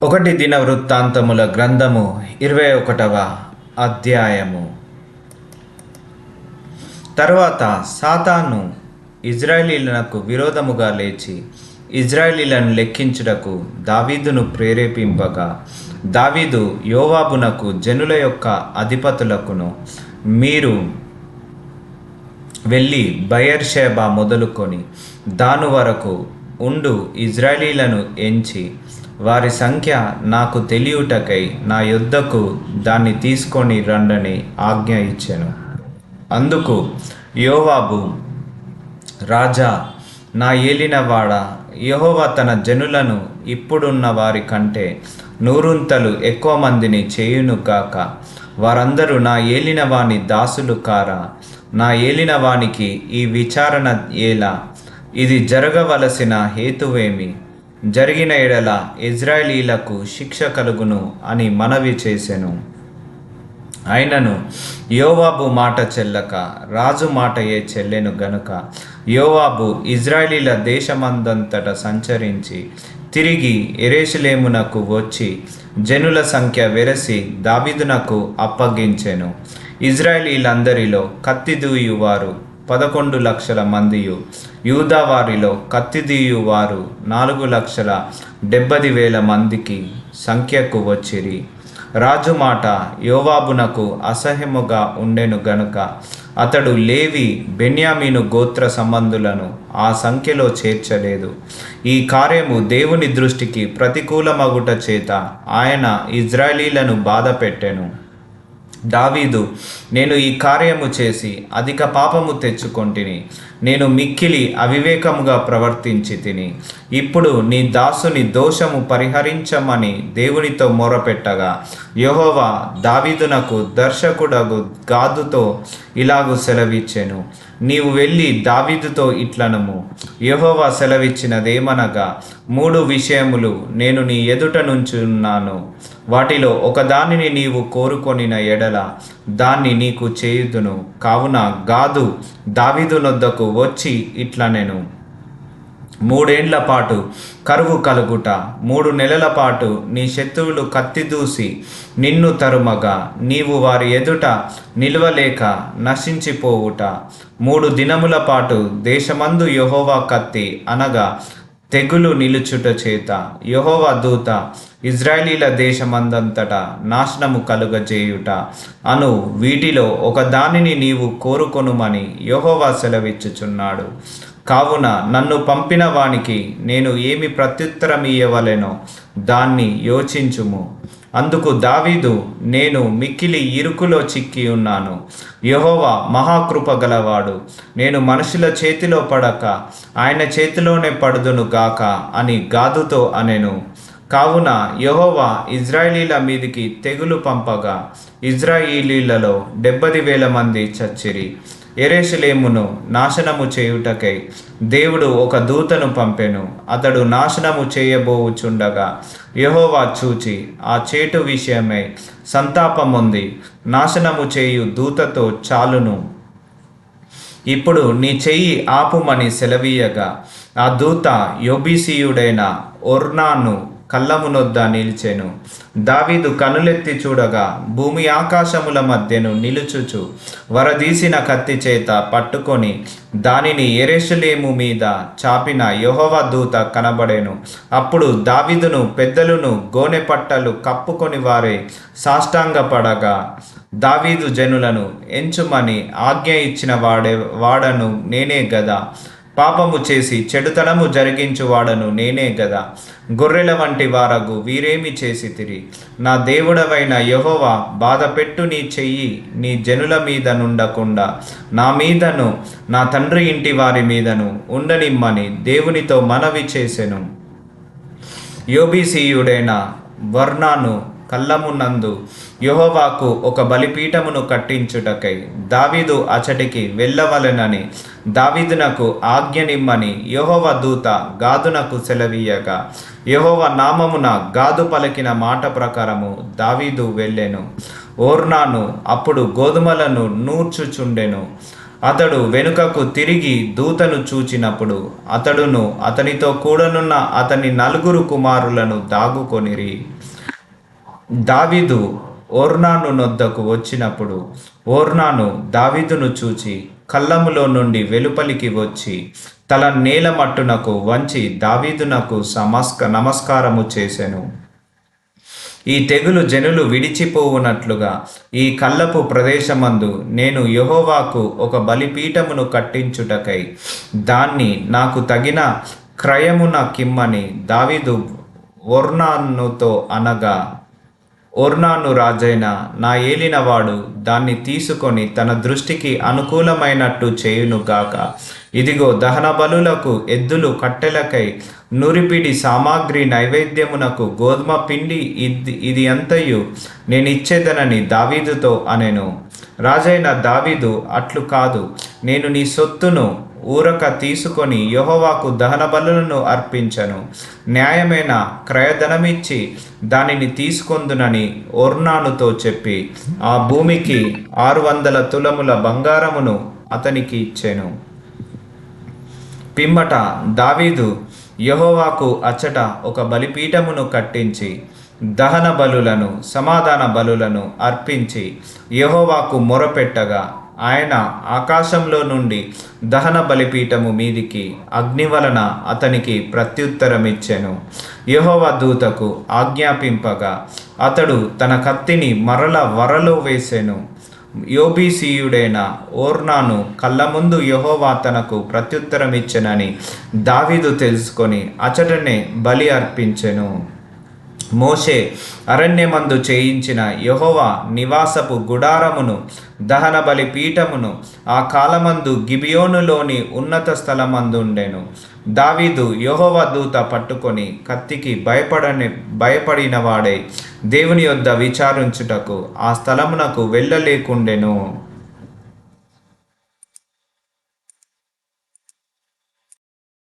ఒకటి దినవృత్తాంతముల గ్రంథము 21వ అధ్యాయము. తరువాత సాతాను ఇజ్రాయేలీయులకు విరోధముగా లేచి ఇజ్రాయేలీయులను లెక్కించుటకు దావీదును ప్రేరేపింపగా, దావీదు యోవాబునకు జనుల యొక్క అధిపతులకును, మీరు వెళ్ళి బయర్షెబా మొదలుకొని దాను వరకు ఉండు ఇజ్రాయేలీయులను ఎంచి వారి సంఖ్య నాకు తెలియుటకై నా యొద్దకు దాన్ని తీసుకొని రండని ఆజ్ఞ ఇచ్చెను. అందుకు యోవాబు, రాజా, నా ఏలినవాడా, యెహోవా తన జనులను ఇప్పుడున్న వారి కంటే నూరుంతలు ఎక్కువ మందిని చేయును గాక. వారందరూ నా ఏలినవాని దాసులు కారా? నా ఏలినవానికి ఈ విచారణ ఏలా? ఇది జరగవలసిన హేతువేమి? జరిగిన ఎడల ఇజ్రాయేలీలకు శిక్ష కలుగును అని మనవి చేసెను. అయినను యోవాబు మాట చెల్లక రాజు మాటయే చెల్లెను గనుక యోవాబు ఇజ్రాయేలీల దేశమందంతట సంచరించి తిరిగి యెరూషలేమునకు వచ్చి జనుల సంఖ్య వెరసి దావీదునకు అప్పగించెను. ఇజ్రాయేలీలందరిలో కత్తిదూయువారు 11 లక్షల మందియు, యూదా వారిలో కత్తిదీయువారు 4,70,000 మందికి సంఖ్యకు వచ్చిరి. రాజు మాట యోవాబునకు అసహ్యముగా ఉండెను గనుక అతడు లేవి, బెన్యామీను గోత్ర సంబంధులను ఆ సంఖ్యలో చేర్చలేదు. ఈ కార్యము దేవుని దృష్టికి ప్రతికూలమగుట చేత ఆయన ఇజ్రాయేలీలను బాధ పెట్టెను. దావీదు, నేను ఈ కార్యము చేసి అధిక పాపము తెచ్చుకొంటిని, నేను మిక్కిలి అవివేకముగా ప్రవర్తించి తిని. ఇప్పుడు నీ దాసుని దోషము పరిహరించమని దేవునితో మొరపెట్టగా, యెహోవా దావీదునకు దర్శకుడగు గాదుతో ఇలాగు సెలవిచ్చెను, నీవు వెళ్ళి దావీదుతో ఇట్లనము, యెహోవా సెలవిచ్చినదేమనగా, 3 విషయములు నేను నీ ఎదుట నుంచున్నాను. వాటిలో ఒకదానిని నీవు కోరుకొనిన ఎడల దాన్ని నీకు చేయుదును. కావున గాదు దావీదు నొద్దకు వచ్చి ఇట్లనెను, 3 ఏండ్ల పాటు కరువు కలుగుట, 3 నెలల పాటు నీ శత్రువులు కత్తిదూసి నిన్ను తరుమగా నీవు వారి ఎదుట నిలవలేక నశించిపోవుట, 3 దినముల పాటు దేశమందు యెహోవా కత్తి అనగా తెగులు నిలుచుట చేత యెహోవా దూత ఇజ్రాయేలీల దేశమందంతటా నాశనము కలుగజేయుట అను వీటిలో ఒక దానిని నీవు కోరుకొనుమని యెహోవా సెలవిచ్చుచున్నాడు. కావున నన్ను పంపిన వానికి నేను ఏమి ప్రత్యుత్తరమియ్యవలెనో దాన్ని యోచించుము. అందుకు దావీదు, నేను మిక్కిలి ఇరుకులో చిక్కి ఉన్నాను. యెహోవా మహాకృప గలవాడు, నేను మనుషుల చేతిలో పడక ఆయన చేతిలోనే పడుదును గాక అని గాదుతో అనెను. కావున యెహోవా ఇజ్రాయేలీల మీదికి తెగులు పంపగా ఇజ్రాయేలీలలో 70,000 మంది చచ్చిరి. యెరూషలేమును నాశనము చేయుటకై దేవుడు ఒక దూతను పంపెను. అతడు నాశనము చేయబోవుచుండగా యెహోవా చూచి ఆ చేటు విషయమై సంతాపముంది నాశనము చేయు దూతతో చాలును, ఇప్పుడు నీ చెయ్యి ఆపుమని సెలవీయగా ఆ దూత యెబూసీయుడైన ఒర్నాను కళ్ళమునొద్ద నిలిచెను. దావీదు కనులెత్తి చూడగా భూమి ఆకాశముల మధ్యను నిలుచుచు వరదీసిన కత్తి చేత పట్టుకొని దానిని యెరూషలేము మీద చాపిన యెహోవా దూత కనబడెను. అప్పుడు దావీదును పెద్దలను గోనె పట్టలు కప్పుకొని వారే సాష్టాంగపడగా, దావీదు జనులను ఎంచుమని ఆజ్ఞ ఇచ్చిన వాడను నేనే గదా, పాపము చేసి చెడుతనము జరిగించువాడను నేనే గదా, గొర్రెల వంటి వారగు వీరేమి చేసితిరి? నా దేవుడవైన యెహోవా బాధపెట్టు నీ చెయ్యి నీ జనుల మీద నుండకుండా నా మీదను నా తండ్రి ఇంటి వారి మీదను ఉండనిమ్మని దేవునితో మనవి చేసెను. యెబూసీయుడైన ఒర్నాను కళ్ళమునందు యెహోవాకు ఒక బలిపీఠమును కట్టించుటకై దావీదు అచటికి వెళ్ళవలెనని దావీదునకు ఆజ్ఞనిమ్మని యెహోవా దూత గాదునకు సెలవీయగా, యెహోవా నామమున గాదు పలికిన మాట ప్రకారము దావీదు వెళ్ళెను. ఒర్నాను అప్పుడు గోధుమలను నూర్చుచుండెను. అతడు వెనుకకు తిరిగి దూతను చూచినప్పుడు అతడును అతనితో కూడనున్న అతని 4 కుమారులను దాగుకొనిరి. దావీదు ఒర్నాను నొద్దకు వచ్చినప్పుడు ఒర్నాను దావీదును చూచి కళ్ళములో నుండి వెలుపలికి వచ్చి తల నేల మట్టునకు వంచి దావీదునకు నమస్కారము చేసెను. ఈ తెగులు జనులు విడిచిపోవునట్లుగా ఈ కళ్ళపు ప్రదేశమందు నేను యెహోవాకు ఒక బలిపీఠమును కట్టించుటకై దాన్ని నాకు తగిన క్రయమున కిమ్మని దావీదు ఒర్నానుతో అనగా, ఒర్నాను రాజైన నా ఏలినవాడు దాన్ని తీసుకొని తన దృష్టికి అనుకూలమైనట్టు చేయునుగాక. ఇదిగో దహన బలులకు ఎద్దులు, కట్టెలకై నురిపిడి సామాగ్రి, నైవేద్యమునకు గోధుమ పిండి ఇది అంతయు నేనిచ్చేదనని దావీదుతో అనెను. రాజైన దావీదు, అట్లు కాదు, నేను నీ సొత్తును ఊరక తీసుకొని యెహోవాకు దహన బలులను అర్పించను. న్యాయమైన క్రయధనమిచ్చి దానిని తీసుకొందునని ఒర్నానుతో చెప్పి ఆ భూమికి 600 తులముల బంగారమును అతనికి ఇచ్చెను. పిమ్మట దావీదు యెహోవాకు అచ్చట ఒక బలిపీఠమును కట్టించి దహన బలులను, సమాధాన బలులను అర్పించి యెహోవాకు మొరపెట్టగా ఆయన ఆకాశంలో నుండి దహన బలిపీఠము మీదికి అగ్ని వలన అతనికి ప్రత్యుత్తరమిచ్చెను. యెహోవా దూతకు ఆజ్ఞాపింపగా అతడు తన కత్తిని మరల వరలో వేసెను. యోబీసీయుడైన ఒర్నాను కళ్ళ ముందు యెహోవా తనకు ప్రత్యుత్తరమిచ్చెనని దావీదు తెలుసుకొని అచటనే బలి అర్పించెను. మోషే అరణ్యమందు చేయించిన యెహోవా నివాసపు గుడారమును, దహన బలి పీఠమును ఆ కాలమందు గిబియోనులోని ఉన్నత స్థలమందుండెను. దావీదు యెహోవా దూత పట్టుకొని కత్తికి భయపడిన వాడై దేవుని యొద్ద విచారించుటకు ఆ స్థలమునకు వెళ్ళలేకుండెను.